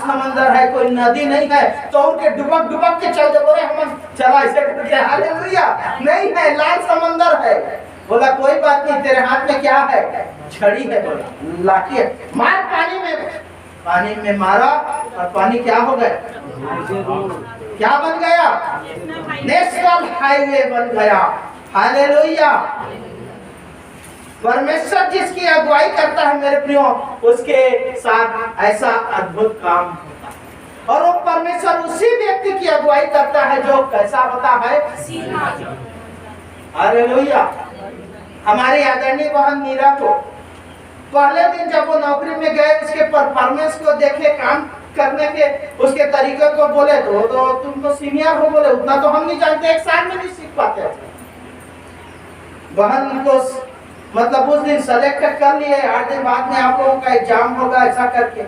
समंदर है, कोई नदी नहीं है, तो उनके डुबक डुबक के चल बोले हम चला ऐसे करके, हालेलुया। नहीं है, लाल समंदर है। बोला कोई बात नहीं, तेरे हाथ में क्या है? छड़ी है। बोला लाठी है, मार पानी में मारा और पानी क्या हो गया? क्या बन गया? नेशनल हाईवे बन गया। हालेलुया। परमेश्वर जिसकी अगुवाई करता है मेरे प्रियो, उसके साथ ऐसा अद्भुत काम होता है। और वो परमेश्वर उसी व्यक्ति की अगुवाई करता है जो कैसा होता है? हालेलुया। हमारी आदरणीय बहन मीरा को पहले दिन जब वो नौकरी में गए, उसके परफॉर्मेंस को देखे, काम करने के उसके तरीके को बोले, तो तुम तो सीनियर हो। बोले उतना तो हम नहीं जानते, एक साल में नहीं सीख पाते। बहन को मतलब उस दिन सेलेक्ट कर लिए, 8 दिन बाद में आप लोगों का एग्जाम होगा, ऐसा करके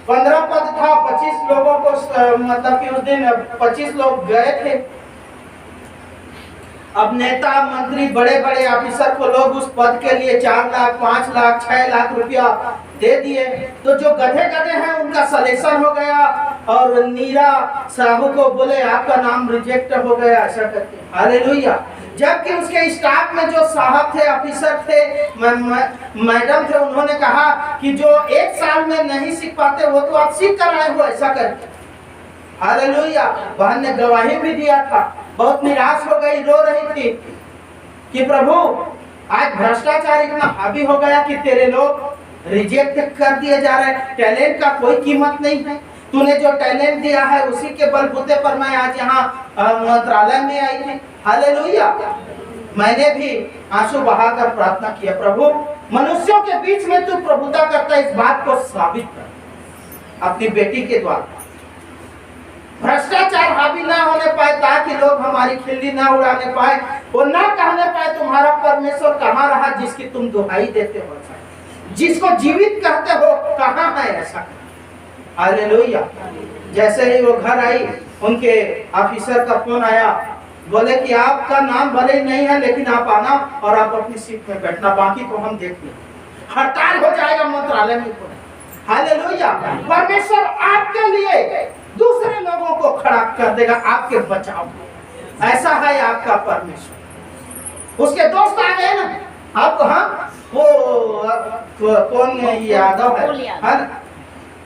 15 पद था, 25 लोगों को मतलब कि उस दिन 25 लोग गए थे। अब नेता मंत्री बड़े बड़े ऑफिसर को लोग उस पद के लिए 4 लाख 5 लाख 6 लाख रुपया दे दिए। तो जो गधे गधे हैं उनका सिलेक्शन हो गया और नीरा साहू को बोले आपका नाम रिजेक्ट हो गया, ऐसा करके। हालेलुया। जबकि उसके स्टाफ में जो साहब थे, ऑफिसर थे, मैडम थे, उन्होंने कहा कि जो 1 साल में नहीं सीख पाते वो तो आप सीख कर आए हो, ऐसा करके। हालेलुया। बहन ने गवाही भी दिया था, बहुत निराश हो गई, रो रही थी कि प्रभु आज भ्रष्टाचार इतना हावी हो गया कि तेरे लोग रिजेक्ट कर दिए जा रहे हैं। टैलेंट का कोई कीमत नहीं है। तूने जो टैलेंट दिया है उसी के बलबूते पर मैं आज यहाँ मंत्रालय में आई थी। हालेलुया। मैंने भी आंसू बहाकर प्रार्थना किया, प्रभु मनुष्यों के बीच में तू प्रभुता करता है, इस बात को साबित कर अपनी बेटी के द्वारा। भ्रष्टाचार हावी ना होने पाए, ताकि लोग हमारी खिल्ली ना उड़ाने पाए, वो ना कहने पाए तुम्हारा परमेश्वर कहाँ रहा जिसकी तुम दुहाई देते हो, जिसको जीवित कहते हो कहाँ है, ऐसा। हालेलुया। जैसे ही वो घर आई, उनके ऑफिसर का फोन आया, बोले कि आपका नाम भले ही नहीं है लेकिन आप आना और आप अपनी सीट में बैठना, बाकी को हम देख लेंगे। हड़ताल हो जाएगा मंत्रालय में। हालेलुया। परमेश्वर आपके लिए दूसरे लोगों को खड़ा कर देगा आपके बचाव में। ऐसा है आपका परमेश्वर। उसके दोस्त आ गए ना आपको। हाँ, वो कौन यादव है,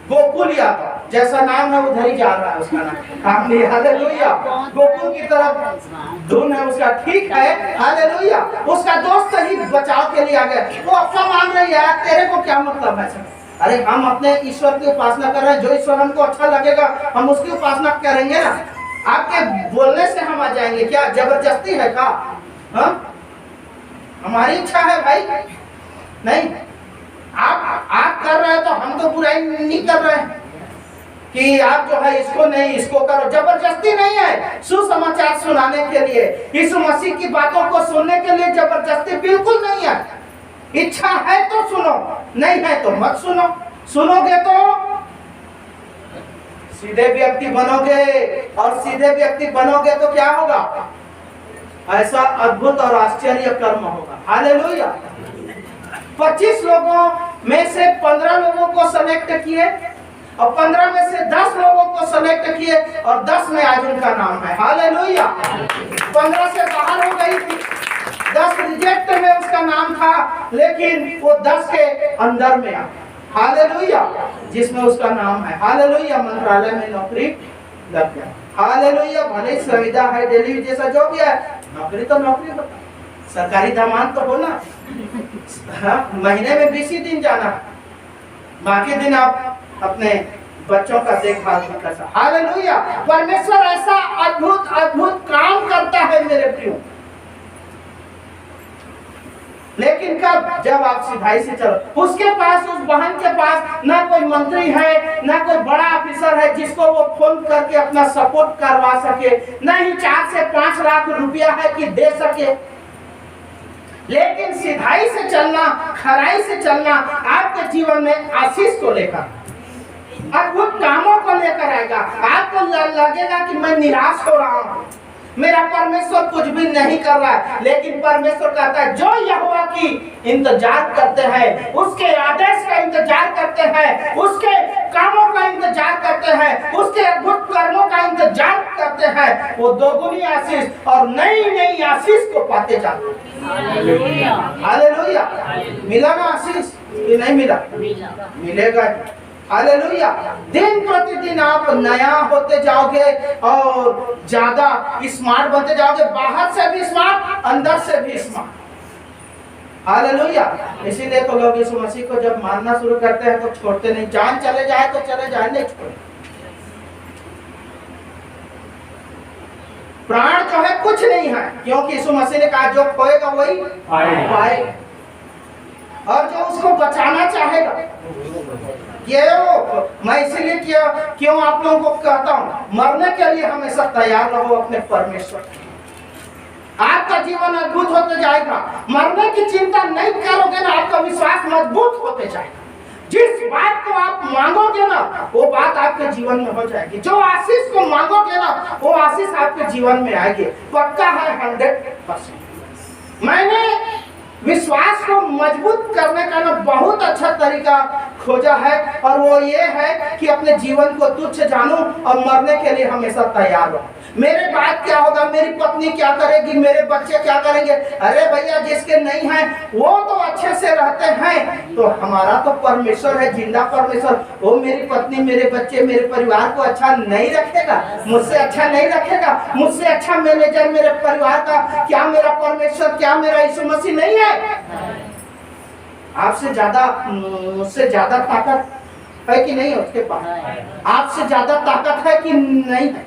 गोकुल यादव जैसा नाम है उधर ही जा रहा है उसका नाम। हालेलुया। गोकुल की तरफ धुन है उसका, ठीक है। हालेलुया। उसका दोस्त ही बचाव के लिए आ गया। वो अफवाह मांग रही है, तेरे को क्या मतलब है? अरे हम अपने ईश्वर की उपासना कर रहे हैं, जो ईश्वर हमको अच्छा लगेगा हम उसकी उपासना करेंगे ना। आपके बोलने से हम आ जाएंगे क्या? जबरदस्ती है क्या? हाँ, हमारी इच्छा है भाई, नहीं। आप कर रहे हैं तो हम तो बुराई नहीं कर रहे हैं कि आप जो है इसको नहीं इसको करो। जबरदस्ती नहीं है। सुसमाचार सुनाने के लिए, यीशु मसीह की बातों को सुनने के लिए जबरदस्ती बिल्कुल नहीं है। इच्छा है तो सुनो, नहीं है तो मत सुनो। सुनोगे तो सीधे व्यक्ति बनोगे, और सीधे व्यक्ति बनोगे तो क्या होगा? ऐसा अद्भुत और आश्चर्य कर्म होगा। हालेलुया। 25 लोगों में से 15 लोगों को सेलेक्ट किए और 15 में से 10 लोगों को सेलेक्ट किए और 10 में आज उनका नाम है। हालेलुया। 15 से बाहर हो गई थी, 10 रिजेक्ट में उसका नाम था, लेकिन वो 10 के अंदर में आ। हालेलुया। जिसमें उसका नाम है। हालेलुया। मंत्रालय में नौकरी लग गया। हालेलुया। भले सुविधा है, दिल्ली जैसा जो भी है, नौकरी तो नौकरी होता, सरकारी दामान तो होना। हाँ, महीने में 20 दिन जाना, बाकी दिन आप अपने बच्चों का देखभाल कर सकते। हालेलुया। परमेश्वर ऐसा अद्भुत अद्भुत काम करता है मेरे प्रियो। लेकिन कब? जब आप सिधाई से चलो। उसके पास, उस बहन के पास ना कोई मंत्री है, ना कोई बड़ा ऑफिसर है जिसको वो फोन करके अपना सपोर्ट करवा सके, ना ही 4 से 5 लाख रुपया है कि दे सके। लेकिन सिधाई से चलना, खराई से चलना आपके जीवन में आशीष को लेकर, अद्भुत कामों को लेकर आएगा। आपको लगेगा कि मैं निराश हो रहा हूँ, मेरा परमेश्वर कुछ भी नहीं कर रहा है, लेकिन परमेश्वर कहता है जो यहोवा की इंतजार करते हैं, उसके आदेश का इंतजार करते हैं, उसके कामों का इंतजार करते हैं, उसके अद्भुत कर्मों का इंतजार करते हैं, वो दोगुनी आशीष और नई नई आशीष को पाते जाते हैं। हालेलुया। मिला ना आशीष कि नहीं मिला? मिलेगा। हालेलुया। दिन प्रतिदिन आप नया होते जाओगे और ज्यादा स्मार्ट बनते जाओगे, बाहर से भी स्मार्ट, अंदर से भी स्मार्ट। हालेलुया। इसीलिए तो लोग यीशु मसीह को जब मानना शुरू करते हैं तो छोड़ते नहीं। जान चले जाए तो चले जाए, नहीं छोड़े। प्राण जो है कुछ नहीं है, क्योंकि यीशु मसीह ने कहा जो खोएगा वही पाएगा, और जो उसको बचाना चाहेगा। मैं इसीलिए क्यों आप लोगों को कहता हूं, मरने के लिए हमेशा तैयार रहो अपने परमेश्वर। आपका जीवन अद्भुत होते जाएगा। मरने की चिंता नहीं करोगे ना, आपका विश्वास मजबूत होते जाएगा। जिस बात को आप मांगोगे ना, वो बात आपके जीवन में हो जाएगी। जो आशीष को मांगोगे ना, वो आशीष आपके जीवन में आएगी। पक्का है 100%। मैंने विश्वास को मजबूत करने का ना बहुत अच्छा तरीका खोजा है, और वो ये है कि अपने जीवन को तुच्छ जानूं और मरने के लिए हमेशा तैयार रहूं। मेरे बाद क्या होगा, मेरी पत्नी क्या करेगी, मेरे बच्चे क्या करेंगे? अरे भैया, जिसके नहीं है वो तो अच्छे से रहते हैं, तो हमारा तो परमेश्वर है, जिंदा परमेश्वर। वो मेरी पत्नी, मेरे बच्चे, मेरे परिवार को अच्छा नहीं रखेगा, मुझसे अच्छा नहीं रखेगा, मुझसे अच्छा मैनेजर मेरे परिवार का क्या मेरा परमेश्वर, क्या मेरा यीशु मसीह नहीं है? आपसे ज्यादा, मुझसे ज्यादा ताकत है कि नहीं है उसके पास? आपसे ज्यादा ताकत है कि नहीं है?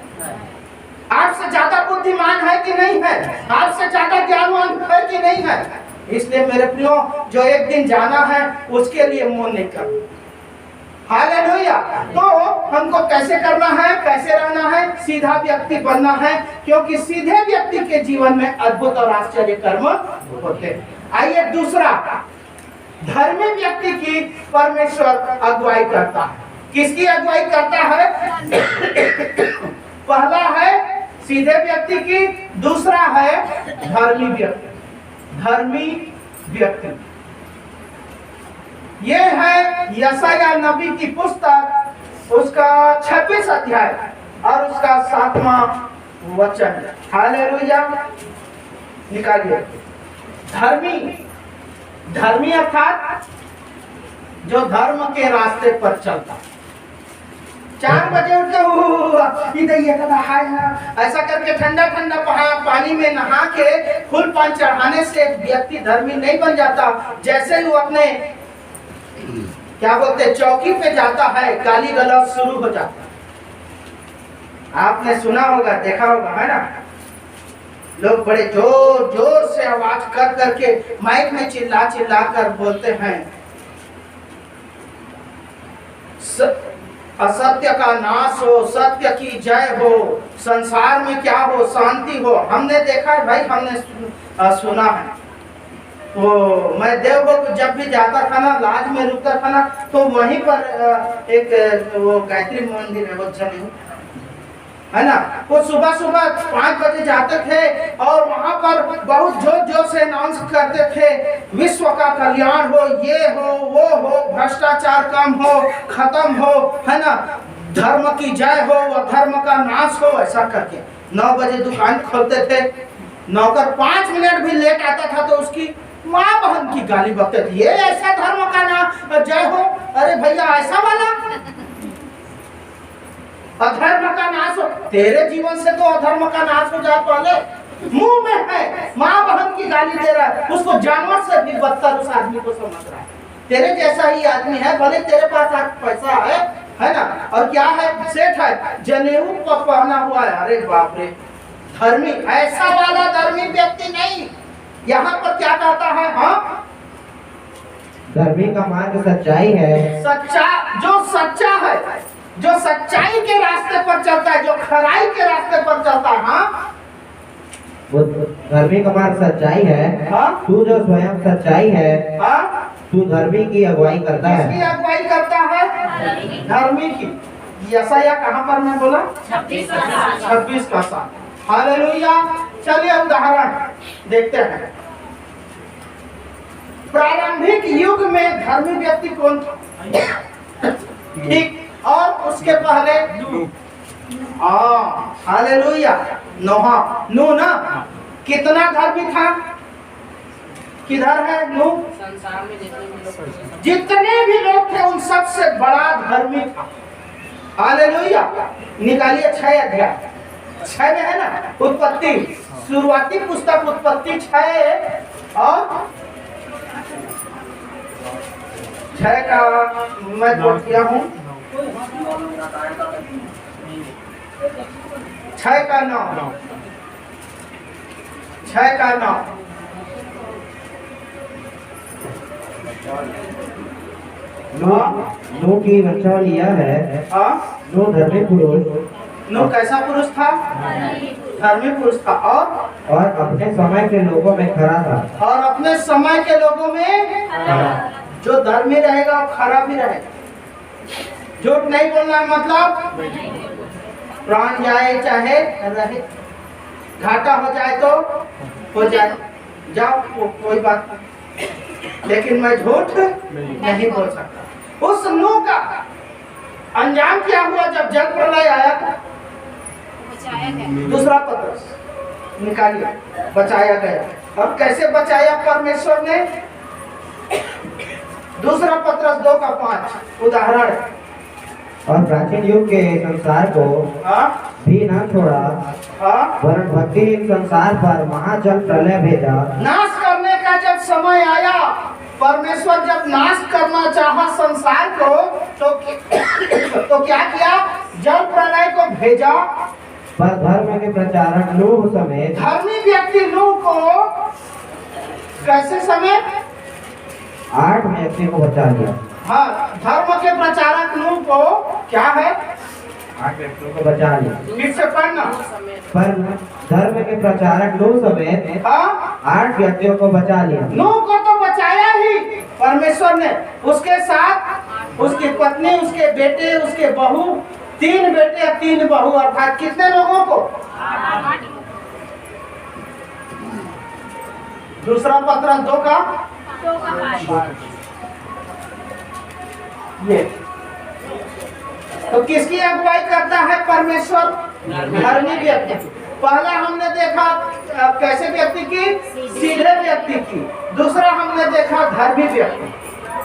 आपसे ज्यादा बुद्धिमान है कि नहीं है? आपसे ज्यादा ज्ञानवान है कि नहीं है? इसलिए मेरे प्रियो, जो एक दिन जाना है उसके लिए मोह नहीं करना। हालेलुया। तो हमको कैसे करना है, कैसे रहना है? सीधा व्यक्ति बनना है, क्योंकि सीधे व्यक्ति के जीवन में अद्भुत और आश्चर्य कर्म होते हैं। आइए दूसरा, धर्मी व्यक्ति की परमेश्वर अगुवाई करता है। किसकी अगुवाई करता है? पहला है सीधे व्यक्ति की, दूसरा है धर्मी व्यक्ति। धर्मी व्यक्ति ये है यशायाह नबी की पुस्तक, उसका 26 अध्याय और उसका 7वां वचन। हालेलुया। निकालिए। धर्मी, धर्मी अर्थात जो धर्म के रास्ते पर चलता। 4 बजे उठ के ऐसा करके ठंडा ठंडा पानी में नहा के फूल पान चढ़ाने से व्यक्ति धर्मी नहीं बन जाता। जैसे ही वो अपने क्या बोलते चौकी पे जाता है, गाली गलौज शुरू हो जाता है। आपने सुना होगा, देखा होगा, है ना? लोग बड़े जोर जोर से आवाज कर करके माइक में चिल्ला चिल्ला कर बोलते हैं, असत्य का नाश हो, सत्य की जय हो, संसार में क्या हो, शांति हो। हमने देखा है भाई, हमने सुना है। तो मैं देवभोग जब भी जाता था ना, लाज में रुकता था ना, तो वहीं पर एक वो गायत्री मंदिर है, वो जमीन है ना, वो सुबह सुबह 5 बजे जाते थे और वहां पर बहुत जोर जोर से अनाउंस करते थे, विश्व का कल्याण हो, ये हो, वो हो, भ्रष्टाचार कम हो, खत्म हो, है ना, धर्म की जय हो, अधर्म का नाश हो, ऐसा करके 9 बजे दुकान खोलते थे। नौकर 5 मिनट भी लेट आता था तो उसकी माँ बहन की गाली बकते थे, ये ऐसा धर्म का नाम जय हो। अरे भैया, ऐसा वाला अधर्म का नाश हो, तेरे जीवन से तो अधर्म का नाश हो जाए। पहले मुंह में है, माँ बहन की गाली दे रहा है, उसको जानवर से भी बदतर उस आदमी को समझ रहा है। तेरे जैसा ही आदमी है, भले तेरे पास आज पैसा है ना, और क्या है, सेठ है, जनेऊ पहना हुआ है। अरे बाप रे, धर्मी, ऐसा वाला धर्मी व्यक्ति नहीं। यहाँ पर क्या कहता है? हाँ, धर्मी का मार्ग सच्चाई है। सच्चा, जो सच्चा है, जो सच्चाई के रास्ते पर चलता है, जो खराई के रास्ते पर चलता है, हाँ, वो धर्मी का मार्ग सच्चाई है। हाँ? तू जो स्वयं सच्चाई है, हाँ? तू धर्मी की अगुवाई करता है। किसकी अगुवाई करता है? धर्मी की। यशायाह कहाँ पर मैं बोला? 26 का 7। हालेलुया। चलिए उदाहरण देखते हैं। प्रारंभिक युग में धर्मी व्यक्ति कौन था? ठीक, और उसके पहले हालेलुया नोहा नू ना कितना धर्मी था? किधर है नू? संसार में जितने भी लोग थे उन सबसे बड़ा धर्मी था। हालेलुया। निकालिए 6 अध्याय 6 में है ना उत्पत्ति, शुरुआती पुस्तक उत्पत्ति 6 और 6 का मैं नोट किया हूँ 6 का 9 6 का 9 नूह की वंशावल यह है। नूह धर्मी पुरुष। नूह कैसा पुरुष था? धर्मी पुरुष था और अपने समय के लोगों में खरा था। और अपने समय के लोगों में जो धर्मी रहेगा वो खरा भी रहेगा। झूठ नहीं बोलना है, मतलब प्राण जाए चाहे रहे, घाटा हो जाए तो हो जाए, जाओ कोई बात नहीं, लेकिन मैं झूठ नहीं बोल सकता। उस नूह का अंजाम क्या हुआ जब जल प्रलय आया था? दूसरा पत्र निकालिए, बचाया गया। अब कैसे बचाया परमेश्वर ने? दूसरा पत्र 2 का 5 उदाहरण। और प्राचीन युग के संसार को भी न छोड़ा, वरन भक्तिहीन संसार पर महाजल प्रलय भेजा। नाश करने का जब समय आया, परमेश्वर जब नाश करना चाहा संसार को तो क्या किया? जल प्रलय को भेजा। पर धर्म के प्रचारक नूह समेत धर्मी व्यक्ति नूह को कैसे समेत 8 व्यक्ति को बचा लिया। हाँ, धर्म के प्रचारक नूह को क्या है? 8 व्यक्तियों को बचा लिया। फिर से पढ़ना। पर धर्म के प्रचारक नूह समेत 8 व्यक्तियों को बचा लिया। नूह को तो बचाया ही परमेश्वर ने, उसके साथ उसकी पत्नी, उसके बेटे, उसके बहू, 3 बेटे और 3 बहू, अर्थात कितने लोगों को? दूसरा पत्र 2 का ये तो किसकी अगुवाई करता है परमेश्वर? धर्मी व्यक्ति। पहला हमने देखा कैसे व्यक्ति की? सीधे व्यक्ति की। दूसरा हमने देखा धर्मी व्यक्ति।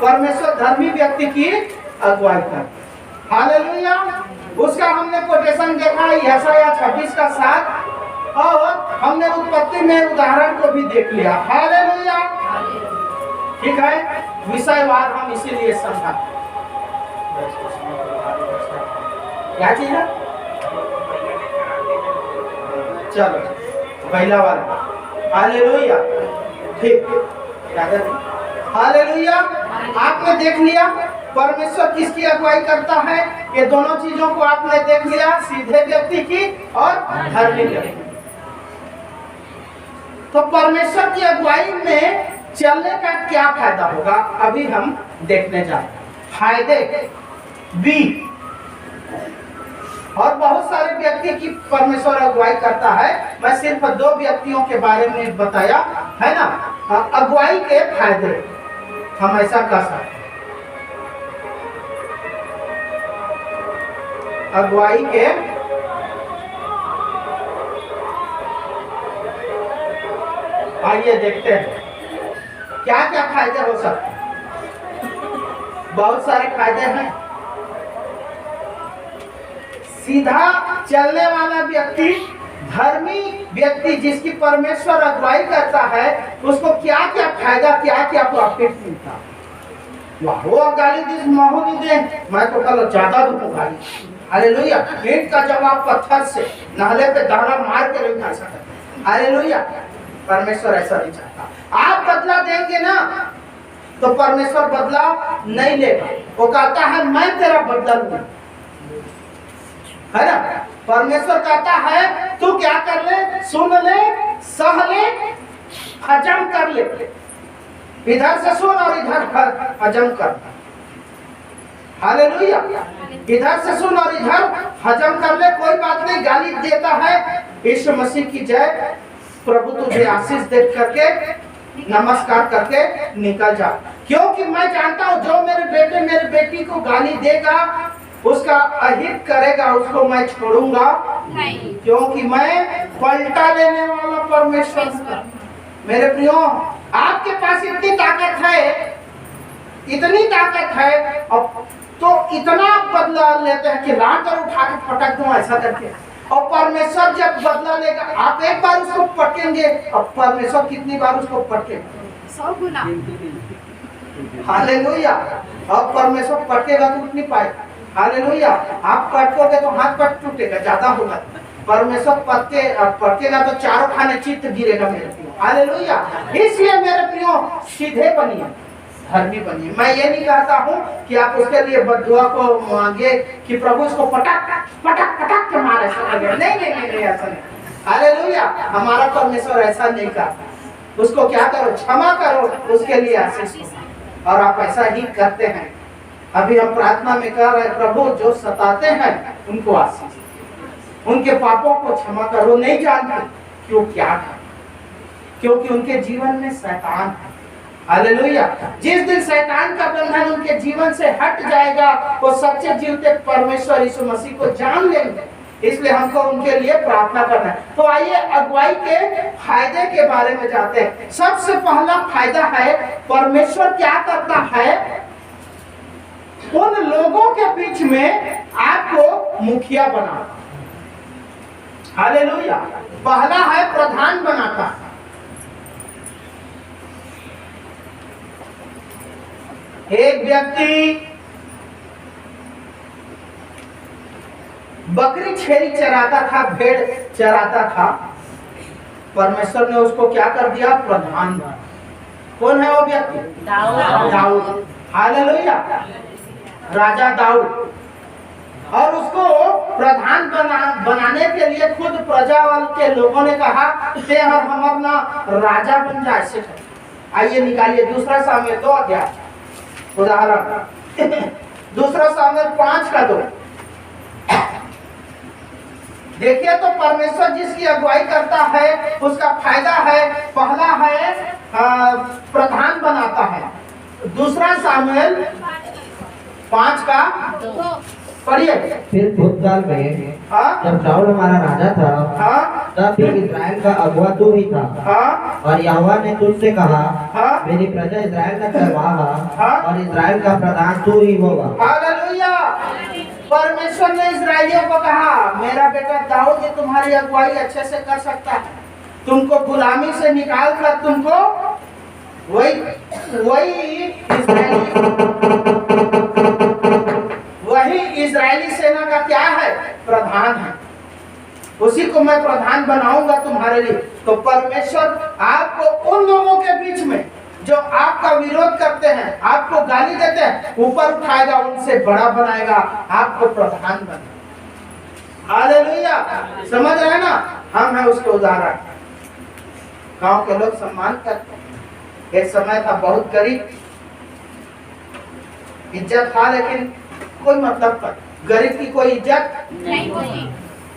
परमेश्वर धर्मी व्यक्ति की अगुवाई करता। हालेलुया। उसका हमने कोटेशन देखा यशायाह 26 का 7 और हमने उत्पत्ति में उदाहरण को भी देख लिया। हालेलुया। ठीक है, विषयवार हम इसीलिए समझा। क्या चीज है? चलो पहला वाला। हालेलुया। ठीक, हालेलुया। आपने देख लिया परमेश्वर किसकी अगुवाई करता है। ये दोनों चीजों को आपने देख लिया, सीधे व्यक्ति की और धर्मी व्यक्ति। तो परमेश्वर की अगुवाई में चलने का क्या फायदा होगा, अभी हम देखने जा रहे हैं। फायदे बी। और बहुत सारे व्यक्ति की परमेश्वर अगुवाई करता है। मैं सिर्फ 2 व्यक्तियों के बारे में बताया है ना। अगुवाई के फायदे हम ऐसा कर सकते। अगुवाई के आइए देखते हैं क्या क्या फायदे हो सकते हैं। बहुत सारे फायदे हैं। सीधा चलने वाला व्यक्ति, धर्मी व्यक्ति जिसकी परमेश्वर अगुवाई करता है, उसको क्या क्या फायदा, क्या क्या प्रॉफिट मिलता है। वो गाली दी माहौल दे, मैं तो कल ज्यादा दूं गाली। हालेलुया। ईंट का जवाब पत्थर से, नाले पे दाना मार के नहीं खा सकता। हालेलुया। परमेश्वर ऐसा नहीं चाहता। आप बदला देंगे ना तो परमेश्वर बदला नहीं लेगा। वो कहता है मैं तेरा बदला लूंगा, है ना। परमेश्वर कहता है तू क्या कर ले, सुन ले, सह ले, हजम कर ले। इधर से सुन और इधर हजम कर। हालेलुया। इधर से सुन और इधर हजम कर ले, कोई बात नहीं। गाली देता है, यीशु मसीह की जय, प्रभु तुझे आशीष दे करके नमस्कार करके निकल जा। क्योंकि मैं जानता हूं जो मेरे बेटे मेरे बेटी को गाली देगा उसका अहित करेगा उसको मैं छोड़ूंगा नहीं। क्योंकि मैं पलटा लेने वाला परमेश्वर हूं। मेरे प्रियो, आपके पास इतनी ताकत है, इतनी ताकत है, अब तो इतना बदला लेते हैं कि लात और उठा के पटक दूं ऐसा करके। और परमेश्वर जब बदला लेगा, आप एक बार उसको पटकेंगे, अब परमेश्वर कितनी बार उसको पटकेगा? 100 गुना। हालेलुया। अब परमेश्वर पटकेगा तो उठ नहीं पाएगा। हालेलुया। आप पटकोगे तो हाथ पट टूटेगा, ज्यादा होगा। परमेश्वर पटकेगा तो चारों खाने चित्त गिरेगा मेरे प्रियो। हालेलुया। इसलिए मेरे प्रियो सीधे बनिए, धर्मी बनिए। मैं ये नहीं कहता हूँ कि आप उसके लिए बद्दुआ को मांगे कि प्रभु इसको पटक पटक पटक के मारे, नहीं नहीं नहीं, ऐसा नहीं। हालेलुया। हमारा परमेश्वर ऐसा नहीं करता। उसको क्या करो, क्षमा करो, उसके लिए आशीष दो। और आप ऐसा ही करते हैं। अभी हम प्रार्थना में कह रहे हैं, प्रभु जो सताते हैं उनको आशीष, उनके पापों को क्षमा करो, नहीं जानते कि वो क्या है, क्योंकि उनके जीवन में शैतान है। हालेलुया। जिस दिन शैतान का बंधन उनके जीवन से हट जाएगा, वो सच्चे जीवते परमेश्वर यीशु मसीह को जान लेंगे। इसलिए हमको उनके लिए प्रार्थना करना है। तो आइए अगुवाई के फायदे के बारे में जाते हैं। सबसे पहला फायदा है, परमेश्वर क्या करता है, उन लोगों के बीच में आपको मुखिया बना। हालेलुया। पहला है प्रधान बनाता। एक व्यक्ति बकरी छेरी चराता था, भेड़ चराता था। परमेश्वर ने उसको क्या कर दिया, प्रधान बना। कौन है वो व्यक्ति? दाऊद। हालेलुया। राजा दाऊद। और उसको प्रधान बनाने के लिए खुद प्रजावल के लोगों ने कहा कि हम अपना राजा बन जाए से। आइए निकालिए दूसरा सामुएल 2 अध्याय, उदाहरण दूसरा सामुएल 5 का 2। देखिए तो परमेश्वर जिसकी अगुवाई करता है उसका फायदा है, पहला है प्रधान बनाता है। दूसरा सामुएल 5 का पढ़िए। फिर भूतकाल में जब शाऊल हमारा राजा था, तब भी इस्राएल का अगुआ तू ही था। और यहोवा ने तुझसे कहा, मेरी प्रजा इस्राएल का चरवाहा और इस्राएल का प्रधान तू ही होगा। हालेलुया। परमेश्वर ने इस्राएलियों को कहा, मेरा बेटा दाऊद ये तुम्हारी अगुवाई अच्छे से कर सकता है। तुमको गुलामी से निकाल कर तुमको वही इजरायली सेना का क्या है, प्रधान है। उसी को मैं प्रधान बनाऊंगा तुम्हारे लिए। तो परमेश्वर आपको उन लोगों के बीच में जो आपका विरोध करते हैं, आपको गाली देते हैं, ऊपर उठाएगा, उनसे बड़ा बनाएगा, आपको प्रधान बनाएगा। हालेलुया। समझ रहे हैं ना? हम हैं उसके उदाहरण। गांव के लोग सम्मान करते हैं। एक समय था बहुत गरीब, इज्जत था लेकिन कोई मतलब का, गरीब की कोई इज्जत नहीं होती।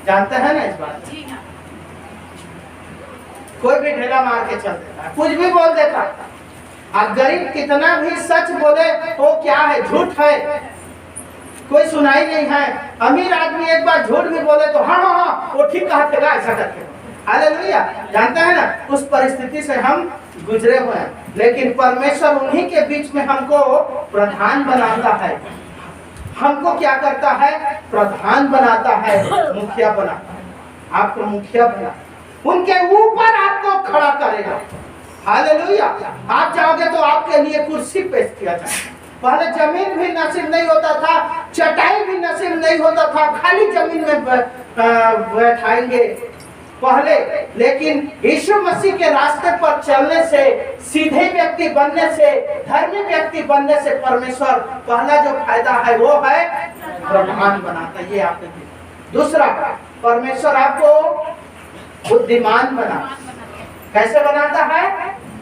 जानते हैं ना इस बात? कोई भी ढेला मार के चल देता है, कुछ भी बोल देता है। और गरीब कितना भी सच बोले वो क्या है, झूठ है, कोई सुनाई नहीं है। अमीर आदमी एक बार झूठ भी बोले तो हाँ हाँ हाँ वो ठीक कहा था, ऐसा करके। हालेलुया। जानते हैं ना, उस परिस्थिति से हम गुजरे हुए हैं। लेकिन परमेश्वर उन्हीं के बीच में हमको प्रधान बनाता है। हमको क्या करता है, प्रधान बनाता है, मुखिया बनाता है। आपको मुखिया बना, उनके ऊपर आपको खड़ा करेगा। हालेलुया। आप जाओगे तो आपके लिए कुर्सी पेश किया जाए। पहले जमीन भी नसीब नहीं होता था, चटाई भी नसीब नहीं होता था, खाली जमीन में बैठाएंगे पहले। लेकिन यीशु मसीह के रास्ते पर चलने से, सीधे व्यक्ति बनने से, धर्मी व्यक्ति बनने से परमेश्वर पहला जो फायदा है वो है प्रधान बनाता है। ये आप देखिए। दूसरा, परमेश्वर आपको बुद्धिमान बनाता। कैसे बनाता है?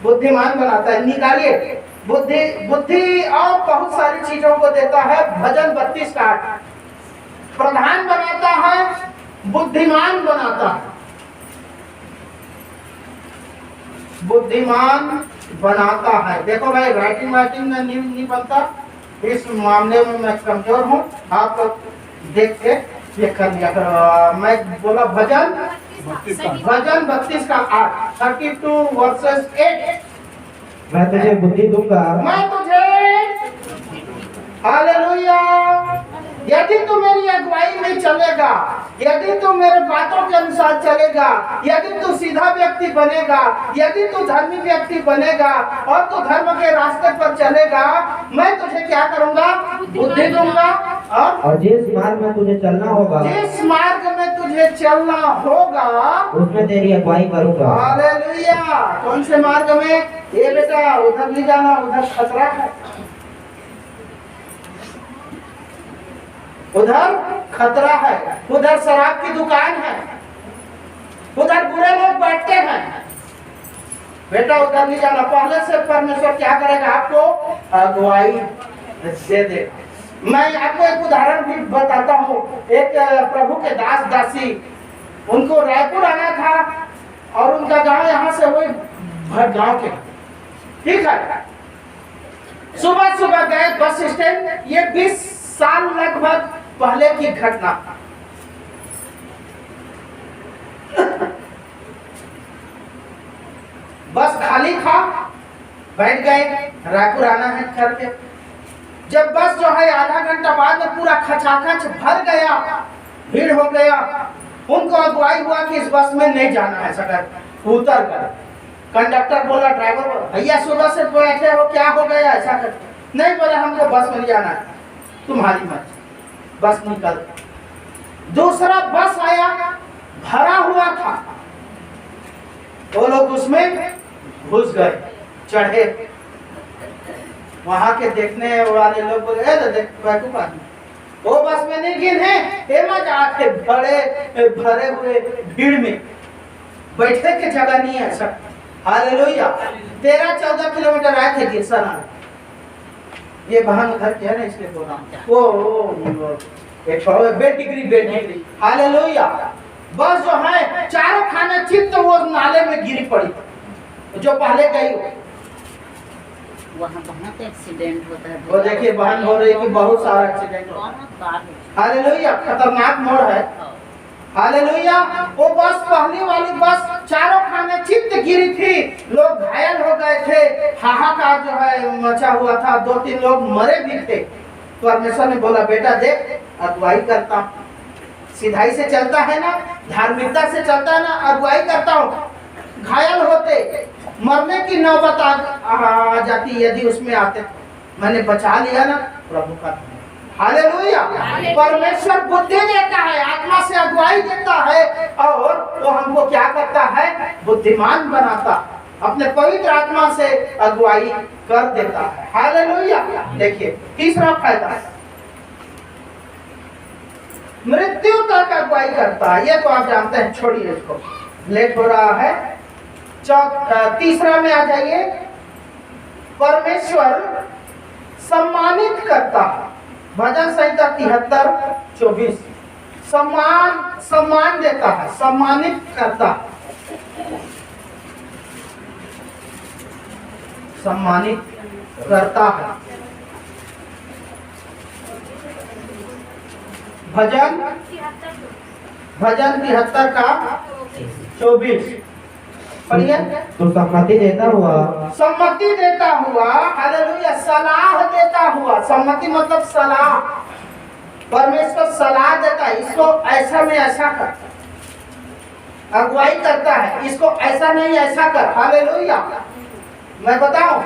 बुद्धिमान बनाता है। निकालिए। बुद्धि और बहुत सारी चीजों को देता है। भजन 32 का 8। प्रधान बनाता है, बुद्धिमान बनाता है। बुद्धिमान बनाता है। देखो भाई, राइटिंग में नहीं बनता, इस मामले में मैं कमजोर हूँ, आप लोग देख के ये कर लिया करो। मैं बोला भजन 32 का 8, 32 वर्सेस 8। मैं तुझे बुद्धि दूंगा, मैं तुझे, हालेलुया, यदि तू मेरी अगुवाई में चलेगा, यदि तू मेरे बातों के अनुसार चलेगा, यदि तू सीधा व्यक्ति बनेगा, यदि तू धर्मी व्यक्ति बनेगा और तू धर्म के रास्ते पर चलेगा, मैं तुझे क्या करूंगा? बुद्धि दूंगा। और जिस मार्ग में तुझे चलना होगा, जिस मार्ग में तुझे चलना होगा, उसमें तेरी अगुवाई करूंगा। हालेलुया। कौन से मार्ग में? ये बेटा उधर नहीं जाना, उधर खतरा है, उधर खतरा है, उधर शराब की दुकान है, उधर बुरे लोग बैठते हैं, बेटा उधर नहीं जाना। पहले से परमेश्वर क्या करेगा? आपको अगुवाई दे देगा। मैं आपको एक उदाहरण भी बताता हूँ। एक प्रभु के दास दासी, उनको रायपुर आना था और उनका गांव यहाँ से वही भटगांव के, ठीक है। सुबह सुबह गए बस स्टैंड, ये 20 साल लगभग पहले की घटना। बस खाली था, बैठ गए, रायपुर आना है करके। जब बस जो है आधा घंटा बाद में पूरा खचाखच भर गया, भीड़ हो गया, उनको अगुवाई हुआ कि इस बस में नहीं जाना है, सकर उतर कर। कंडक्टर बोला, ड्राइवर बोला, भैया सुबह से बैठे हो, क्या हो गया? ऐसा कर नहीं, बोले हमको बस में नहीं जाना है, तुम्हारी मर्जी। बस निकल, दूसरा बस आया, भरा हुआ था, वो लोग उसमें घुस गए, चढ़े। वहां के देखने वाले लोग बोले, देख बेवकूफ आदमी, वो बस में नहीं गिने, जाके भरे हुए भीड़ में बैठने की जगह नहीं है सब। हालेलुया। 13-14 किलोमीटर आए थे गिरसना, ये बहन उधर क्या है ना, इसलिए बोल रहा हूँ। वो बेटिग्री। हालेलुया। बस जो है चारों खाने चित्त वो नाले में गिरी पड़ी, जो पहले गई हो। वहाँ बहुत एक्सीडेंट होता है। वो देखिए बहन हो रही कि बहुत सारा एक्सीडेंट होता है। हालेलुया। खतरनाक मोड़ है। हालेलुया। वो बस पहली वाली बस चारों खाने चित्त गिरी थी, लोग घायल हो गए थे, हाहाकार जो है मचा हुआ था, 2-3 लोग मरे भी थे। परमेश्वर ने बोला, बेटा देख, अगुवाई करता हूँ, सीधाई से चलता है ना, धार्मिकता से चलता है ना, अगुवाई करता हूँ। घायल होते, मरने की नौबत आ जाती यदि उसमें आते, मैंने बचा लिया ना, प्रभु का। हालेलुया। परमेश्वर बुद्धि देता है, आत्मा से अगुवाई देता है, और वो हमको क्या करता है? बुद्धिमान बनाता, अपने पवित्र आत्मा से अगुवाई कर देता है। हालेलुया। देखिए तीसरा फायदा, मृत्यु तक अगुवाई करता है। ये तो आप जानते हैं, छोड़िए इसको, लेट हो रहा है। तीसरा में आ जाइए, परमेश्वर सम्मानित करता है। भजन संहिता 73:24, सम्मान देता है, सम्मानित करता है, सम्मानित करता है। भजन 73 का 24 पढ़िए। तो सम्मति देता हुआ, सम्मति देता हुआ, हालेलुया, सलाह देता हुआ। सम्मति मतलब सलाह, परमेश्वर सलाह देता है, इसको ऐसा में ऐसा कर, अगुवाई करता है, इसको ऐसा नहीं ऐसा कर। हालेलुया। मैं बताऊं,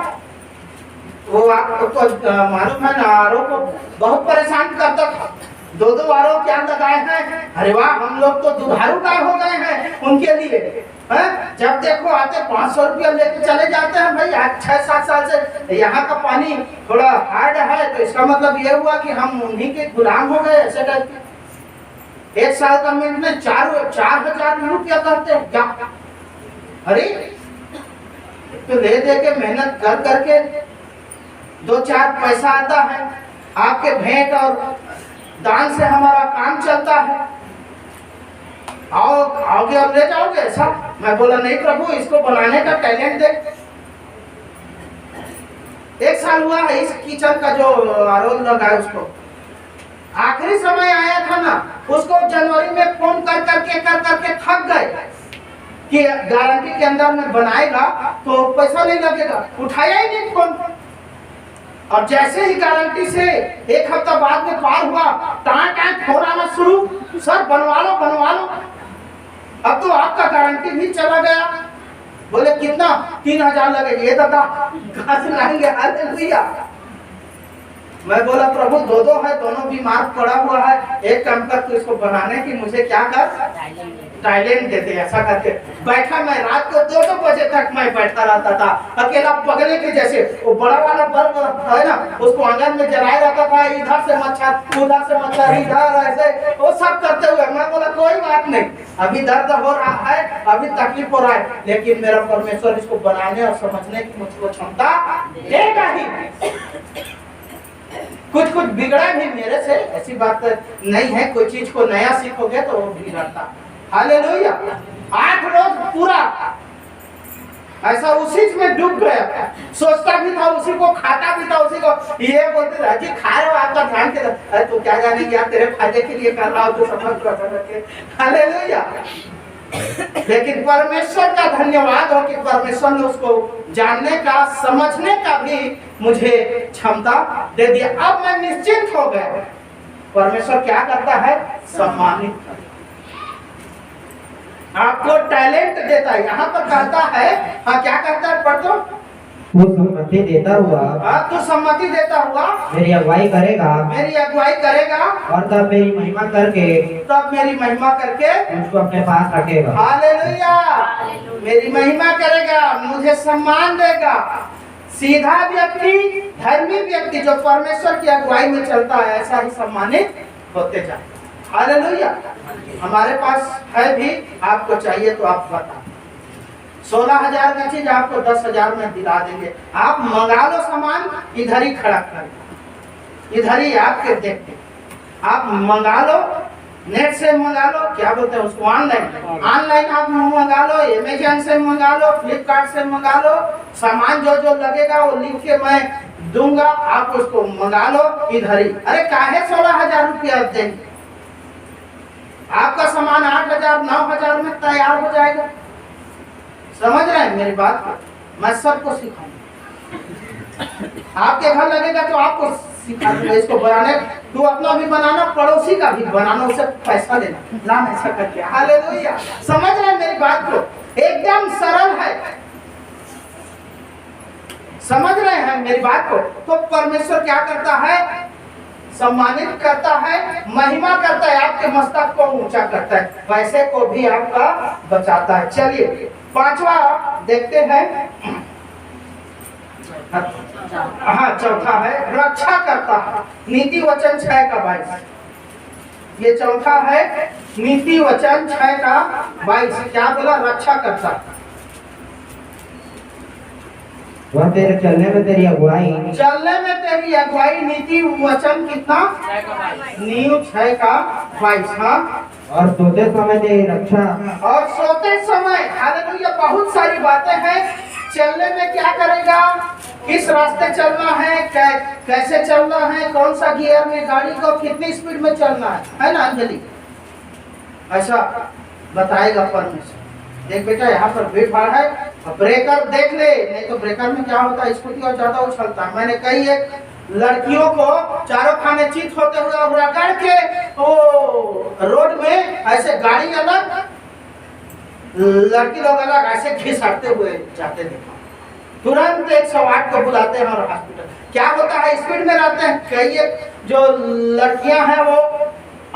वो आपको मालूम है ना, आरों को बहुत परेशान करता था, 2-2 आरों क्या लगाए हैं। अरे वाह, हम लोग तो दुधारू गाय हो गए हैं उनके लिए, हैं? जब देखो आते 500 रुपया लेके चले जाते हैं। भाई आज 6-7 साल से यहाँ का पानी थोड़ा हार्ड है, तो इसका मतलब ये हुआ कि हम उन्हीं के गुलाम हो गए, ऐसे करके। 1 साल का मिनट में 4,000 रुपया करते हैं क्या? अरे तो ले दे के मेहनत कर करके 2-4 पैसा आता है, आपके भेंट और दान से हमारा काम चलता है। आओगे और ले जाओगे ऐसा? मैं बोला नहीं प्रभु, इसको बनाने का टैलेंट दे। 1 साल हुआ है इस किचन का जो आरोप लगा है उसको। आखिरी समय आया था ना, उसको जनवरी में फोन कर करके थक गए कि गारंटी के अंदर में बनाएगा तो पैसा नहीं लगेगा, उठाया ही नहीं फोन। और जैसे ही गारंटी से 1 हफ्ता बाद में पार हुआ, टाँ फोन आना शुरू, सर बनवा लो बनवा लो, अब तो आपका गारंटी भी चला गया। बोले कितना? 3000 लगेगा। ये दादा कहाँ से लाएंगे? हालेलुया। मैं बोला प्रभु दो है, दोनों बीमार पड़ा हुआ है, एक काम कर तू इसको बनाने की मुझे क्या कर टाइलेंट देते। ऐसा करके बैठा, मैं रात को 2-2 बजे तक मैं बैठा रहता था अकेला पगले के जैसे। वो बड़ा वाला बल्ब है ना, उसको आंगन में जलाए रहता था, इधर से मच्छर उधर से मच्छर, इधर ऐसे वो सब करते हुए। मैं बोला कोई बात नहीं, अभी दर्द हो रहा है, अभी तकलीफ हो रहा है, लेकिन मेरा परमेश्वर इसको बनाने और समझने की मुझको क्षमता देगा ही। कुछ बिगड़ा भी मेरे से, ऐसी बात नहीं है। कोई चीज को नया सीखोगे तो वो बिगड़ता। हालेलुया। 8 रोज पूरा ऐसा उसी में डूब गया, सोचता भी था उसी को, खाता भी था उसी को। ये बोलते थे जी खा रहे हो, आपका ध्यान के, अरे तू क्या जानेगी, आप तेरे फायदे के लिए कर रहा हो तो समझ कर। हालेलुया। लेकिन परमेश्वर का धन्यवाद हो कि परमेश्वर ने उसको जानने का समझने का भी मुझे क्षमता दे दिया। अब मैं निश्चिंत हो गया। परमेश्वर क्या करता है? सम्मानित करता है, आपको टैलेंट देता है। यहाँ पर कहता है, हाँ क्या करता है? पढ़ दो। वो सम्मति देता हुआ, हाँ तो सम्मति देता हुआ मेरी अगुवाई करेगा, मेरी अगुवाई करेगा, और तब मेरी महिमा करके मुझको अपने पास रखेगा। हालेलुया। मेरी महिमा करेगा, मुझे सम्मान देगा। सीधा व्यक्ति, धर्मी व्यक्ति जो परमेश्वर की अगुवाई में चलता है, ऐसा ही सम्मानित होते जाए। हालेलुया। हमारे पास है भी, आपको चाहिए तो आप बताओ। 16,000 का चीज आपको 10,000 में दिला देंगे। आप मंगा लो सामान, इधर ही खड़ा कर, इधर ही आपके देखते। आप मंगा लो, नेट से मंगा लो, क्या बोलते हैं उसको, ऑनलाइन आप मंगा लो, अमेज़न से मंगा लो, फ्लिपकार्ट से मंगा लो। सामान जो जो लगेगा वो लिख के मैं दूंगा, आप उसको मंगा लो इधर ही। अरे काहे 16,000 रुपया देंगे? आपका सामान 8,000 9,000 में तैयार हो जाएगा। समझ रहे हैं मेरी बात को? मैं सबको सिखाऊंगा। आपके घर लगेगा तो आपको सिखा दूंगा इसको बनाने। तू अपना भी बनाना, पड़ोसी का भी बनाना, उसे पैसा लेना, ना ऐसा करके। हालेलुया। समझ रहे हैं मेरी बात को? एकदम सरल है। समझ रहे हैं मेरी बात को? तो परमेश्वर क्या करता है? सम्मानित करता है, महिमा करता है, आपके मस्तक को ऊंचा करता है, पैसे को भी आपका बचाता है। चलिए 5वां देखते हैं। हाँ, चौथा है रक्षा करता है। नीति वचन 6 का 22। ये चौथा है, नीति वचन 6 का 22। क्या बोला? रक्षा करता। वह तेरे चलने में तेरी अगुवाई, नीति वचन कितना? नीति 6 का 22। हाँ, और सोते समय तेरी रक्षा, और सोते समय। हालेलुया। बहुत सारी बातें हैं। चलने में क्या करेगा, किस रास्ते चलना है, कैसे चलना है, कौन सा गियर में गाड़ी को कितनी स्पीड में चलना है ना अंजलि? ऐसा बताएगा परमेश्वर। देख बेटा, यहाँ पर भीड़ भाड़ है, ब्रेकर देख ले, नहीं तो ब्रेकर में क्या होता है, स्कूटी और ज्यादा उछलता है। मैंने कई एक लड़कियों को चारों खाने चित होते हुए और रगड़ के वो रोड में ऐसे, गाड़ी अलग लड़की लोग अलग, ऐसे घिसटते हुए जाते देखा। तुरंत 108 को बुलाते हैं और हॉस्पिटल। क्या होता है? स्पीड में रहते हैं। कई एक जो लड़कियां हैं वो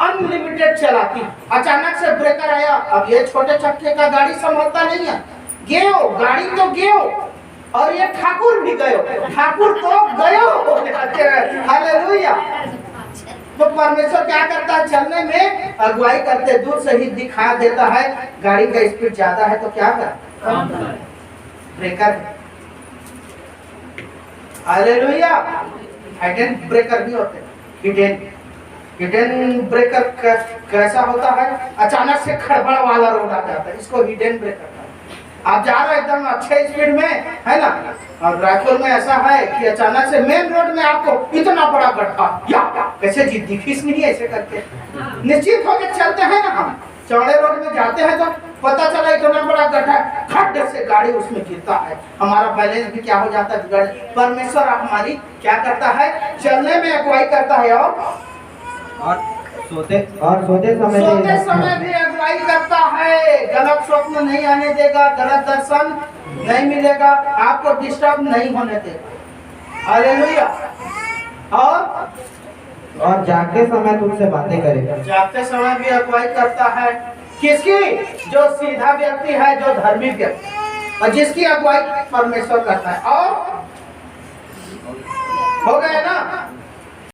अनलिमिटेड चलाती, अचानक से ब्रेकर आया। अब ये छोटे चक्के का गाड़ी संभलता नहीं है, गयो गाड़ी तो गयो, और ये ठाकुर भी गयो, ठाकुर तो गयो। हालेलुया। तो परमेश्वर क्या करता है? चलने में अगुवाई करते, दूर से ही दिखा देता है। गाड़ी का स्पीड ज्यादा है तो क्या कर? ब्रेकर। हालेलुया। हिडन ब्रेकर भी होते हैं। हिडन ब्रेकर कैसा होता है? अचानक से खड़बड़ वाला रोड आ जाता है, इसको हिडन ब्रेकर। आप जा रहे एकदम अच्छे स्पीड में, है ना, और रायपुर में ऐसा है कि अचानक से मेन रोड में आपको इतना बड़ा गड्ढा, या कैसे जी दिखीस नहीं ऐसे करके निश्चित होकर चलते हैं ना हम, चौड़े रोड में जाते हैं तो पता चला इतना बड़ा गड्ढा, खड्डे से गाड़ी उसमें गिरता है, हमारा बैलेंस भी क्या हो जाता है। परमेश्वर हमारी क्या करता है, चलने में अगुवाई करता है और सोते समय भी अगुवाई करता है। गलत स्वप्न नहीं आने देगा, गलत दर्शन नहीं मिलेगा, आपको डिस्टर्ब नहीं होने देगा। हालेलुया। और जागते समय तुमसे बातें करेगा। जागते समय भी अगुवाई करता है। किसकी? जो सीधा व्यक्ति है, जो धर्मी व्यक्ति, और जिसकी अगुवाई परमेश्वर करता है। और हो गया ना,